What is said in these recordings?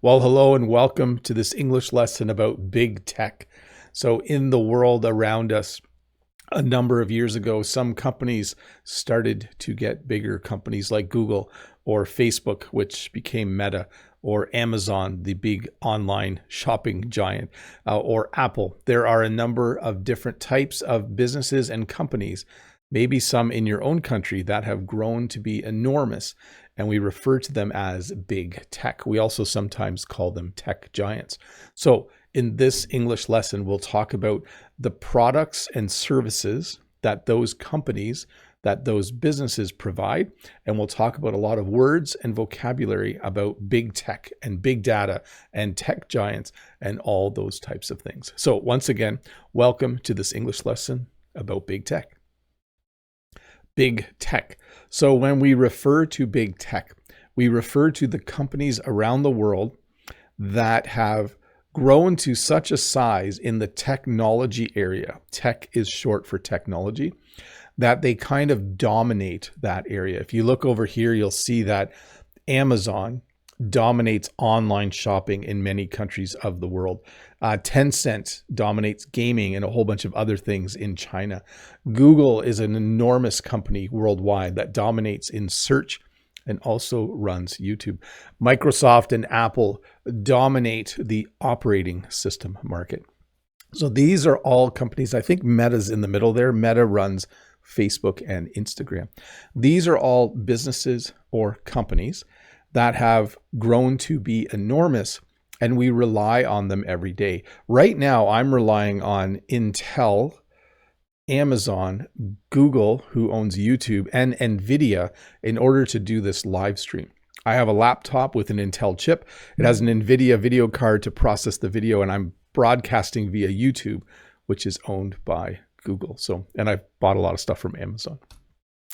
Well, hello and welcome to this English lesson about big tech. So in the world around us, a number of years ago, some companies started to get bigger, companies like Google or Facebook, which became Meta, or Amazon, the big online shopping giant, or Apple. There are a number of different types of businesses and companies, maybe some in your own country, that have grown to be enormous, and we refer to them as big tech. We also sometimes call them tech giants. So in this English lesson, we'll talk about the products and services that those companies, that those businesses provide. And we'll talk about a lot of words and vocabulary about big tech and big data and tech giants and all those types of things. So once again, welcome to this English lesson about big tech. Big tech. So when we refer to big tech, we refer to the companies around the world that have grown to such a size in the technology area. Tech is short for technology, that they kind of dominate that area. If you look over here, you'll see that Amazon dominates online shopping in many countries of the world. Tencent dominates gaming and a whole bunch of other things in China. Google is an enormous company worldwide that dominates in search and also runs YouTube. Microsoft and Apple dominate the operating system market. So these are all companies. I think Meta's in the middle there. Meta runs Facebook and Instagram. These are all businesses or companies that have grown to be enormous, and we rely on them every day. Right now, I'm relying on Intel, Amazon, Google, who owns YouTube, and NVIDIA in order to do this live stream. I have a laptop with an Intel chip. It has an NVIDIA video card to process the video, and I'm broadcasting via YouTube, which is owned by Google. And I've bought a lot of stuff from Amazon.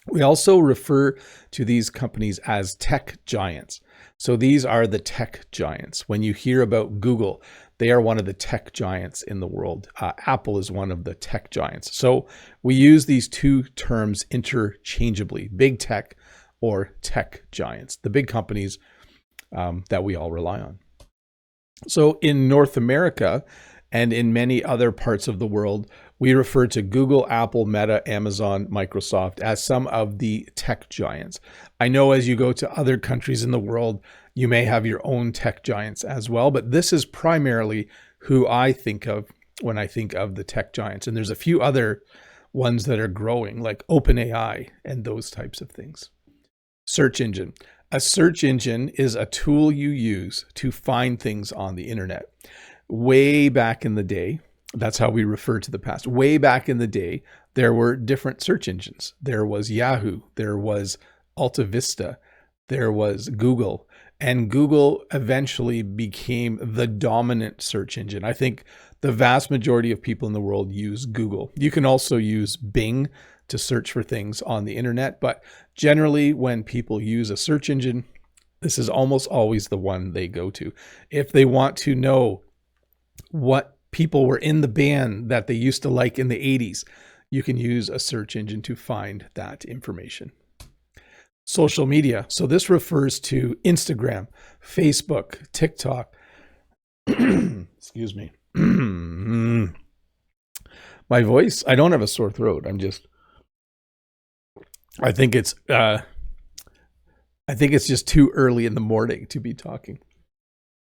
We also refer to these companies as tech giants. So these are the tech giants. When you hear about Google, they are one of the tech giants in the world. Apple is one of the tech giants. So we use these two terms interchangeably, big tech or tech giants, the big companies that we all rely on. So in North America and in many other parts of the world, we refer to Google, Apple, Meta, Amazon, Microsoft as some of the tech giants. I know as you go to other countries in the world, you may have your own tech giants as well, but this is primarily who I think of when I think of the tech giants. And there's a few other ones that are growing, like OpenAI and those types of things. Search engine. A search engine is a tool you use to find things on the internet. Way back in the day, that's how we refer to the past. Way back in the day, there were different search engines. There was Yahoo, there was Alta Vista, there was Google, and Google eventually became the dominant search engine. I think the vast majority of people in the world use Google. You can also use Bing to search for things on the internet, but generally when people use a search engine, this is almost always the one they go to. If they want to know what people were in the band that they used to like in the 80s, you can use a search engine to find that information. Social media. So this refers to Instagram, Facebook, TikTok. Excuse me. My voice, I don't have a sore throat. I think it's just too early in the morning to be talking.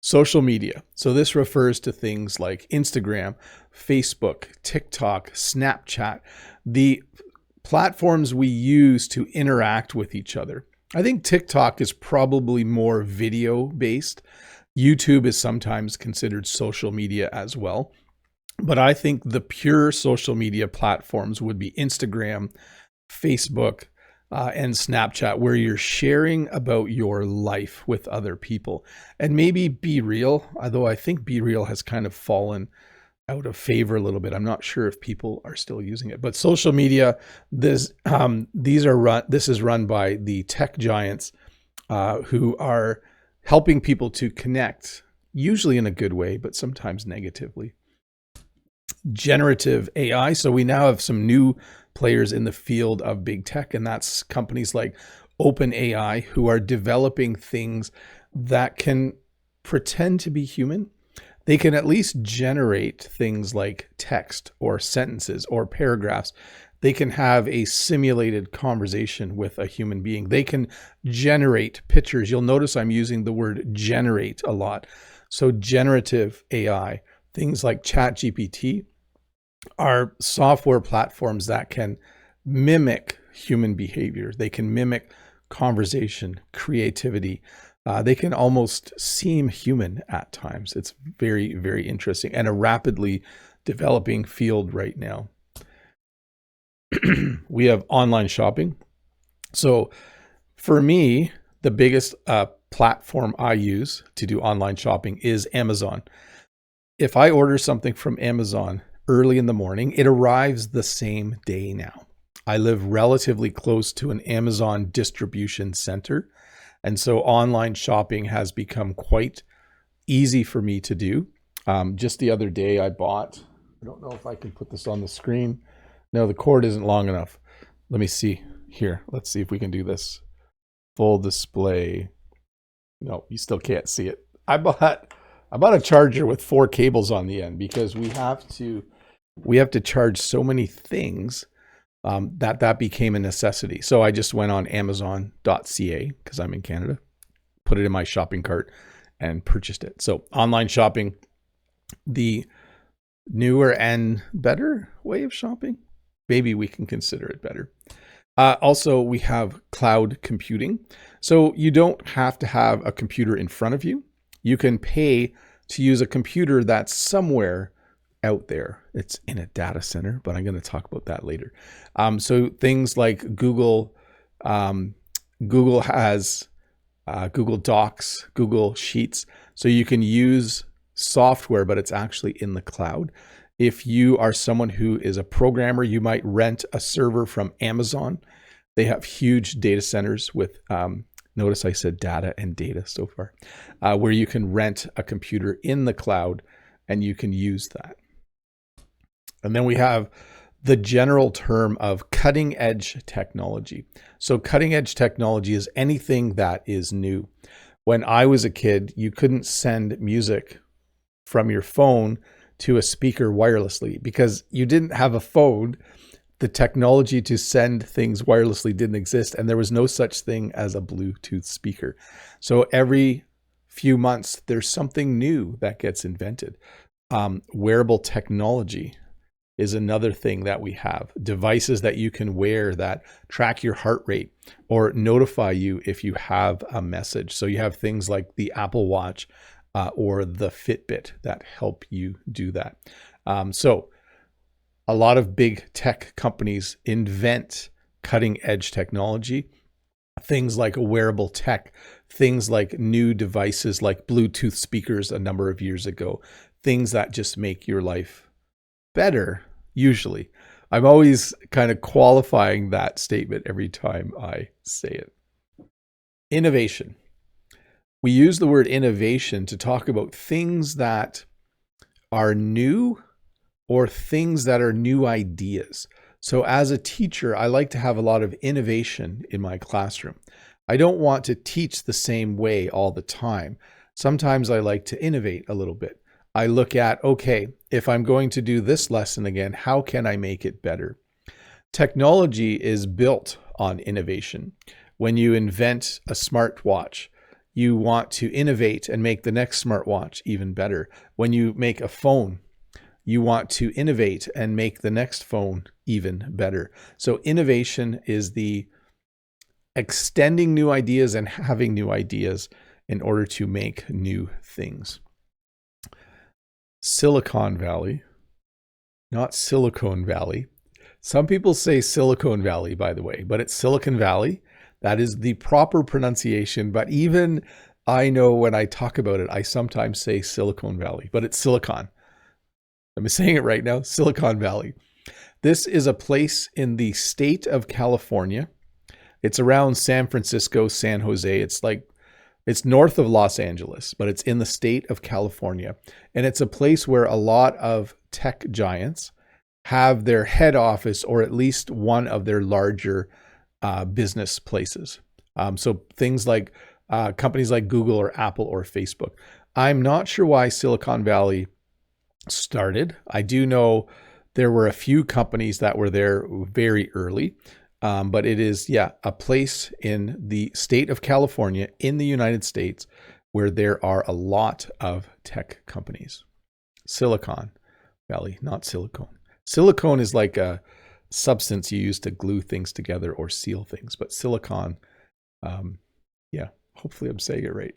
Social media. So this refers to things like Instagram, Facebook, TikTok, Snapchat, the platforms we use to interact with each other. I think TikTok is probably more video based. YouTube is sometimes considered social media as well. But I think the pure social media platforms would be Instagram, Facebook, and Snapchat, where you're sharing about your life with other people. And maybe Be Real, although I think Be Real has kind of fallen out of favor a little bit. I'm not sure if people are still using it. But social media, this is run by the tech giants who are helping people to connect, usually in a good way, but sometimes negatively. Generative AI. So we now have some new players in the field of big tech, and that's companies like OpenAI, who are developing things that can pretend to be human, they can at least generate things like text or sentences or paragraphs. They can have a simulated conversation with a human being. They can generate pictures. You'll notice I'm using the word generate a lot. So generative AI, things like ChatGPT, are software platforms that can mimic human behavior. They can mimic conversation, creativity. They can almost seem human at times. It's very, very interesting and a rapidly developing field right now. We have online shopping. So for me, the biggest platform I use to do online shopping is Amazon. If I order something from Amazon early in the morning, it arrives the same day now. I live relatively close to an Amazon distribution center. And so online shopping has become quite easy for me to do. Just the other day I don't know if I can put this on the screen. No, the cord isn't long enough. Let me see here. Let's see if we can do this. Full display. No, you still can't see it. I bought a charger with 4 cables on the end because we have to charge so many things that became a necessity. So I just went on Amazon.ca because I'm in Canada, put it in my shopping cart and purchased it. So online shopping, the newer and better way of shopping. Maybe we can consider it better. Also, we have cloud computing. So you don't have to have a computer in front of you. You can pay to use a computer that's somewhere out there. It's in a data center, but I'm going to talk about that later. So things like Google has Google Docs, Google Sheets. So you can use software, but it's actually in the cloud. If you are someone who is a programmer, you might rent a server from Amazon. They have huge data centers with, notice I said data and data so far, where you can rent a computer in the cloud and you can use that. And then we have the general term of cutting edge technology. So cutting edge technology is anything that is new. When I was a kid, you couldn't send music from your phone to a speaker wirelessly because you didn't have a phone. The technology to send things wirelessly didn't exist, and there was no such thing as a Bluetooth speaker. So every few months, there's something new that gets invented. Wearable technology is another thing that we have. Devices that you can wear that track your heart rate or notify you if you have a message. So you have things like the Apple Watch or the Fitbit that help you do that. So a lot of big tech companies invent cutting edge technology, things like wearable tech, things like new devices like Bluetooth speakers a number of years ago, things that just make your life better, usually. I'm always kind of qualifying that statement every time I say it. Innovation. We use the word innovation to talk about things that are new or things that are new ideas. So as a teacher, I like to have a lot of innovation in my classroom. I don't want to teach the same way all the time. Sometimes I like to innovate a little bit. I look at, okay, if I'm going to do this lesson again, how can I make it better? Technology is built on innovation. When you invent a smartwatch, you want to innovate and make the next smartwatch even better. When you make a phone, you want to innovate and make the next phone even better. So innovation is the extending new ideas and having new ideas in order to make new things. Silicon Valley, not Silicon Valley. Some people say Silicon Valley, by the way, but it's Silicon Valley. That is the proper pronunciation. But even I know when I talk about it, I sometimes say Silicon Valley, but it's Silicon. I'm saying it right now, Silicon Valley. This is a place in the state of California. It's around San Francisco, San Jose. It's north of Los Angeles, but it's in the state of California. And it's a place where a lot of tech giants have their head office or at least one of their larger business places. So things like companies like Google or Apple or Facebook. I'm not sure why Silicon Valley started. I do know there were a few companies that were there very early, but it is, a place in the state of California in the United States where there are a lot of tech companies. Silicon Valley, not silicone. Silicone is like a substance you use to glue things together or seal things, but silicon, hopefully I'm saying it right.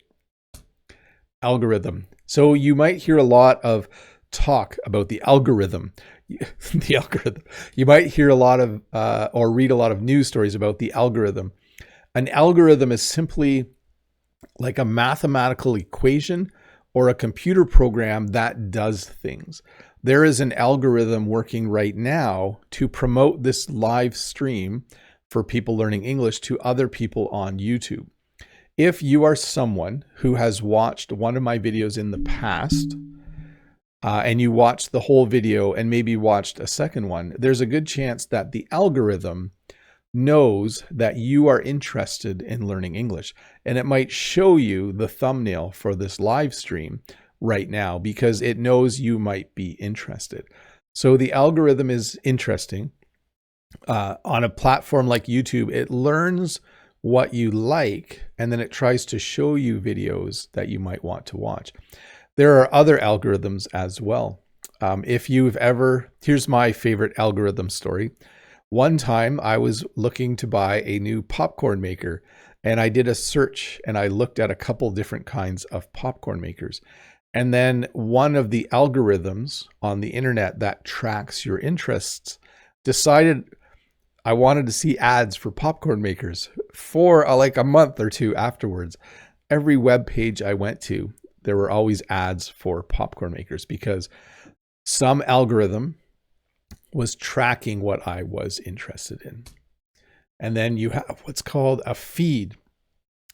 Algorithm. So you might hear a lot of talk about the algorithm. The algorithm. You might hear a lot of or read a lot of news stories about the algorithm. An algorithm is simply like a mathematical equation or a computer program that does things. There is an algorithm working right now to promote this live stream for people learning English to other people on YouTube. If you are someone who has watched one of my videos in the past, and you watched the whole video and maybe watched a second one, there's a good chance that the algorithm knows that you are interested in learning English. And it might show you the thumbnail for this live stream right now because it knows you might be interested. So the algorithm is interesting. On a platform like YouTube, it learns what you like, and then it tries to show you videos that you might want to watch. There are other algorithms as well. Here's my favorite algorithm story. One time I was looking to buy a new popcorn maker, and I did a search and I looked at a couple different kinds of popcorn makers. And then one of the algorithms on the internet that tracks your interests decided I wanted to see ads for popcorn makers for like a month or two afterwards. Every web page I went to, there were always ads for popcorn makers because some algorithm was tracking what I was interested in. And then you have what's called a feed.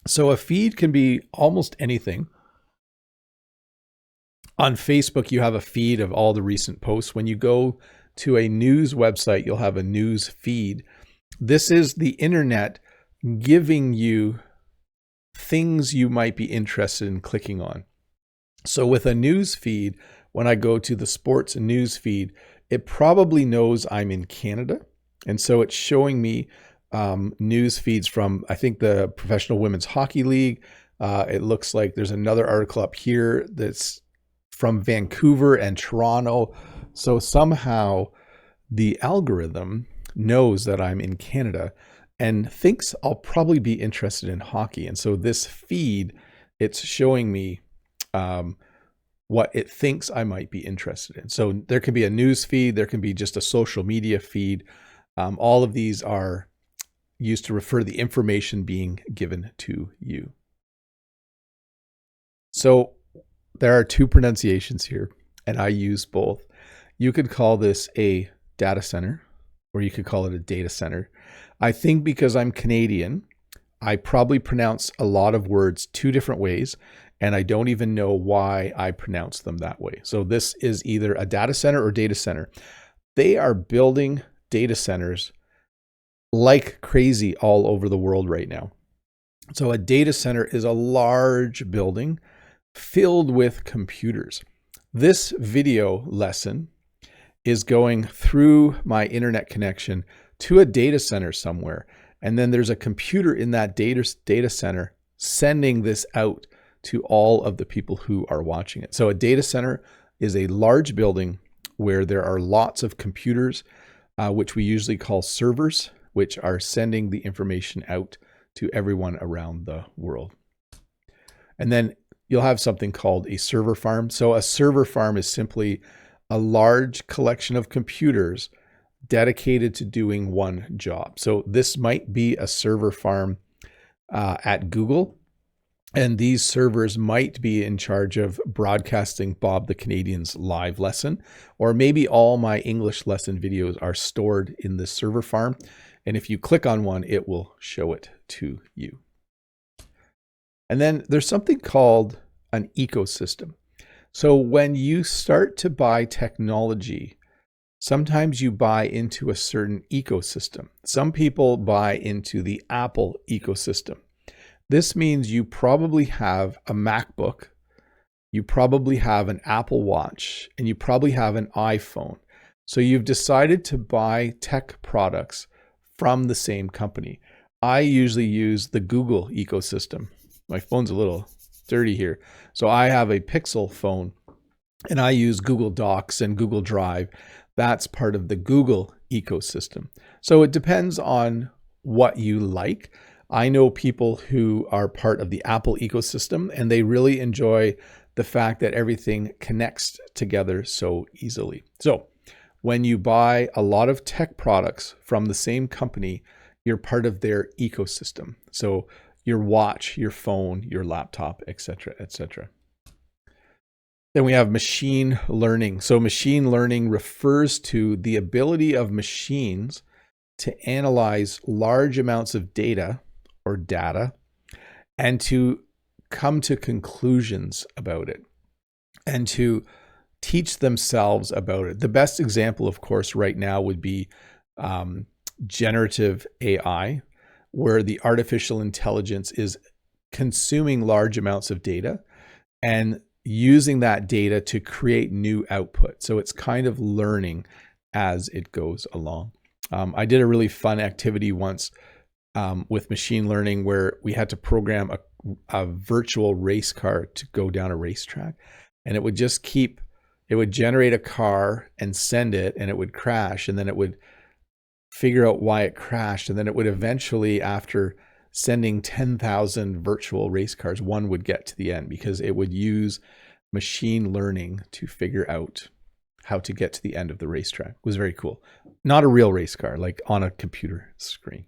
So a feed can be almost anything. On Facebook, you have a feed of all the recent posts. When you go to a news website, you'll have a news feed. This is the internet giving you things you might be interested in clicking on. So with a news feed, when I go to the sports news feed, it probably knows I'm in Canada. And so it's showing me news feeds from, I think, the Professional Women's Hockey League. It looks like there's another article up here that's from Vancouver and Toronto. So somehow the algorithm knows that I'm in Canada and thinks I'll probably be interested in hockey. And so this feed, it's showing me what it thinks I might be interested in. So there can be a news feed, there can be just a social media feed. All of these are used to refer to the information being given to you. So there are two pronunciations here, and I use both. You could call this a data center, or you could call it a data center. I think because I'm Canadian, I probably pronounce a lot of words two different ways, and I don't even know why I pronounce them that way. So this is either a data center or data center. They are building data centers like crazy all over the world right now. So a data center is a large building filled with computers. This video lesson is going through my internet connection to a data center somewhere. And then there's a computer in that data center sending this out to all of the people who are watching it. So a data center is a large building where there are lots of computers, which we usually call servers, which are sending the information out to everyone around the world. And then you'll have something called a server farm. So a server farm is simply a large collection of computers dedicated to doing one job. So this might be a server farm at Google, and these servers might be in charge of broadcasting Bob the Canadian's live lesson, or maybe all my English lesson videos are stored in this server farm. And if you click on one, it will show it to you. And then there's something called an ecosystem. So when you start to buy technology, sometimes you buy into a certain ecosystem. Some people buy into the Apple ecosystem. This means you probably have a MacBook, you probably have an Apple Watch, and you probably have an iPhone. So you've decided to buy tech products from the same company. I usually use the Google ecosystem. My phone's a little dirty here. So I have a Pixel phone, and I use Google Docs and Google Drive. That's part of the Google ecosystem. So it depends on what you like. I know people who are part of the Apple ecosystem, and they really enjoy the fact that everything connects together so easily. So when you buy a lot of tech products from the same company, you're part of their ecosystem. So your watch, your phone, your laptop, etc., etc. Then we have machine learning. So machine learning refers to the ability of machines to analyze large amounts of data or data and to come to conclusions about it and to teach themselves about it. The best example, of course, right now would be generative AI, where the artificial intelligence is consuming large amounts of data and using that data to create new output. So it's kind of learning as it goes along. I did a really fun activity once with machine learning where we had to program a virtual race car to go down a racetrack, and it would just it would generate a car and send it, and it would crash, and then it would figure out why it crashed, and then it would eventually, after sending 10,000 virtual race cars, one would get to the end because it would use machine learning to figure out how to get to the end of the racetrack. It was very cool. Not a real race car, like on a computer screen.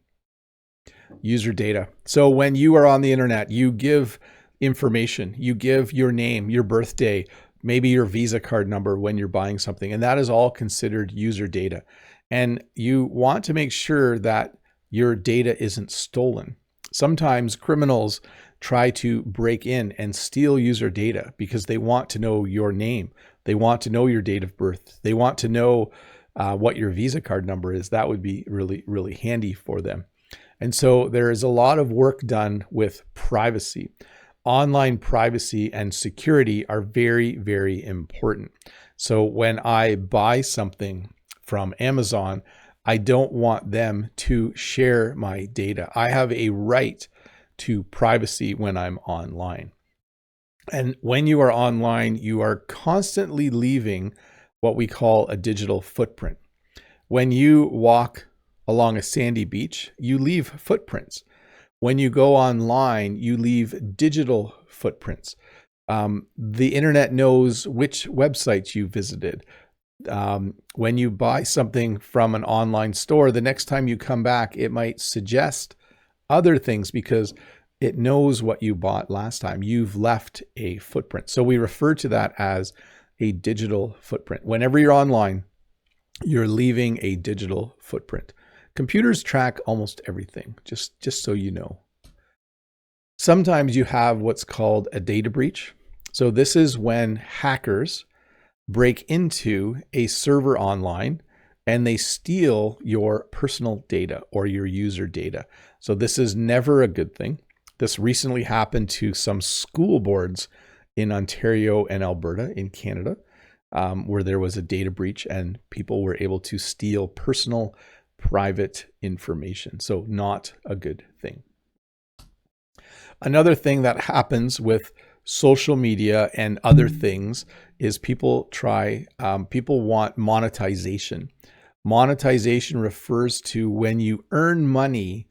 User data. So when you are on the internet, you give information, you give your name, your birthday, maybe your Visa card number when you're buying something, and that is all considered user data. And you want to make sure that your data isn't stolen. Sometimes criminals try to break in and steal user data because they want to know your name. They want to know your date of birth. They want to know what your Visa card number is. That would be really, really handy for them. And so there is a lot of work done with privacy. Online privacy and security are very, very important. So when I buy something from Amazon, I don't want them to share my data. I have a right to privacy when I'm online. And when you are online, you are constantly leaving what we call a digital footprint. When you walk along a sandy beach, you leave footprints. When you go online, you leave digital footprints. The internet knows which websites you visited. When you buy something from an online store, the next time you come back, it might suggest other things because it knows what you bought last time. You've left a footprint. So we refer to that as a digital footprint. Whenever you're online, you're leaving a digital footprint. Computers track almost everything, just so you know. Sometimes you have what's called a data breach. So this is when hackers break into a server online and they steal your personal data or your user data. So this is never a good thing. This recently happened to some school boards in Ontario and Alberta in Canada, where there was a data breach and people were able to steal personal private information. So not a good thing. Another thing that happens with social media and other things is people want monetization. Monetization refers to when you earn money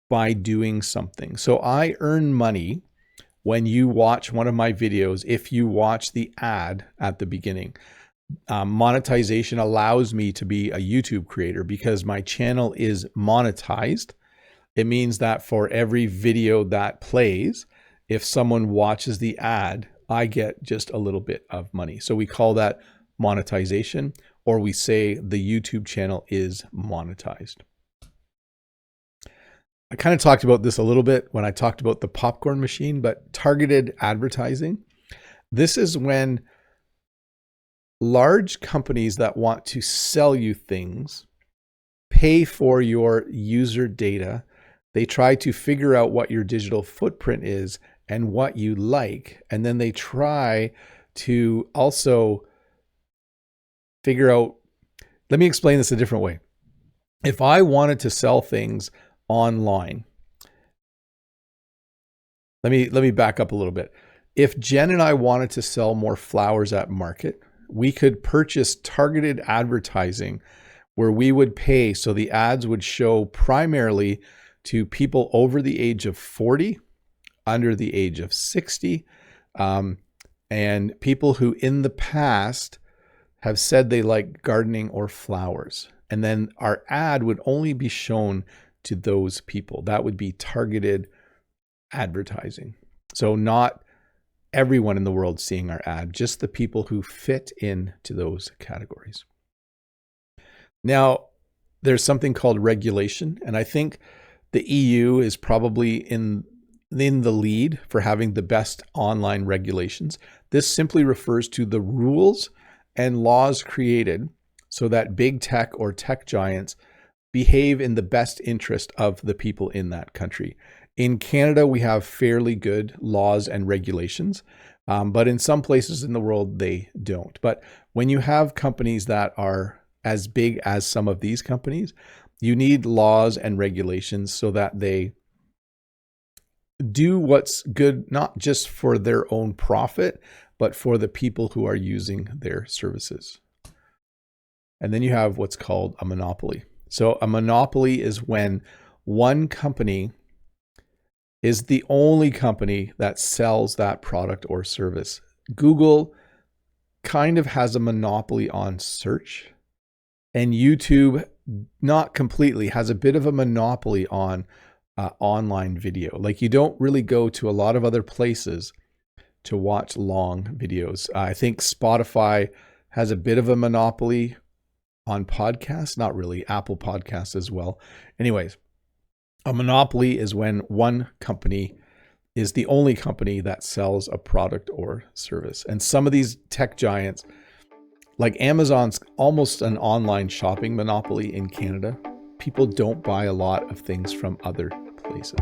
by doing something. So I earn money when you watch one of my videos, if you watch the ad at the beginning. Monetization allows me to be a YouTube creator because my channel is monetized. It means that for every video that plays, if someone watches the ad, I get just a little bit of money. So we call that monetization, or we say the YouTube channel is monetized. I kind of talked about this a little bit when I talked about the popcorn machine, but targeted advertising. This is when large companies that want to sell you things pay for your user data. They try to figure out what your digital footprint is, and what you like. And then they try to also figure out, let me explain this a different way. If I wanted to sell things online, let me back up a little bit. If Jen and I wanted to sell more flowers at market, we could purchase targeted advertising where we would pay, so the ads would show primarily to people over the age of 40, under the age of 60, and people who in the past have said they like gardening or flowers. And then our ad would only be shown to those people. That would be targeted advertising. So not everyone in the world seeing our ad, just the people who fit into those categories. Now, there's something called regulation, and I think the EU is probably in the lead for having the best online regulations. This simply refers to the rules and laws created so that big tech or tech giants behave in the best interest of the people in that country. In Canada, we have fairly good laws and regulations, but in some places in the world, they don't. But when you have companies that are as big as some of these companies, you need laws and regulations so that they do what's good, not just for their own profit, but for the people who are using their services. And then you have what's called a monopoly. So a monopoly is when one company is the only company that sells that product or service. Google kind of has a monopoly on search, and YouTube, not completely, has a bit of a monopoly on online video. Like, you don't really go to a lot of other places to watch long videos. I think Spotify has a bit of a monopoly on podcasts, not really, Apple Podcasts as well. Anyways, a monopoly is when one company is the only company that sells a product or service. And some of these tech giants, like Amazon's almost an online shopping monopoly in Canada. People don't buy a lot of things from other places.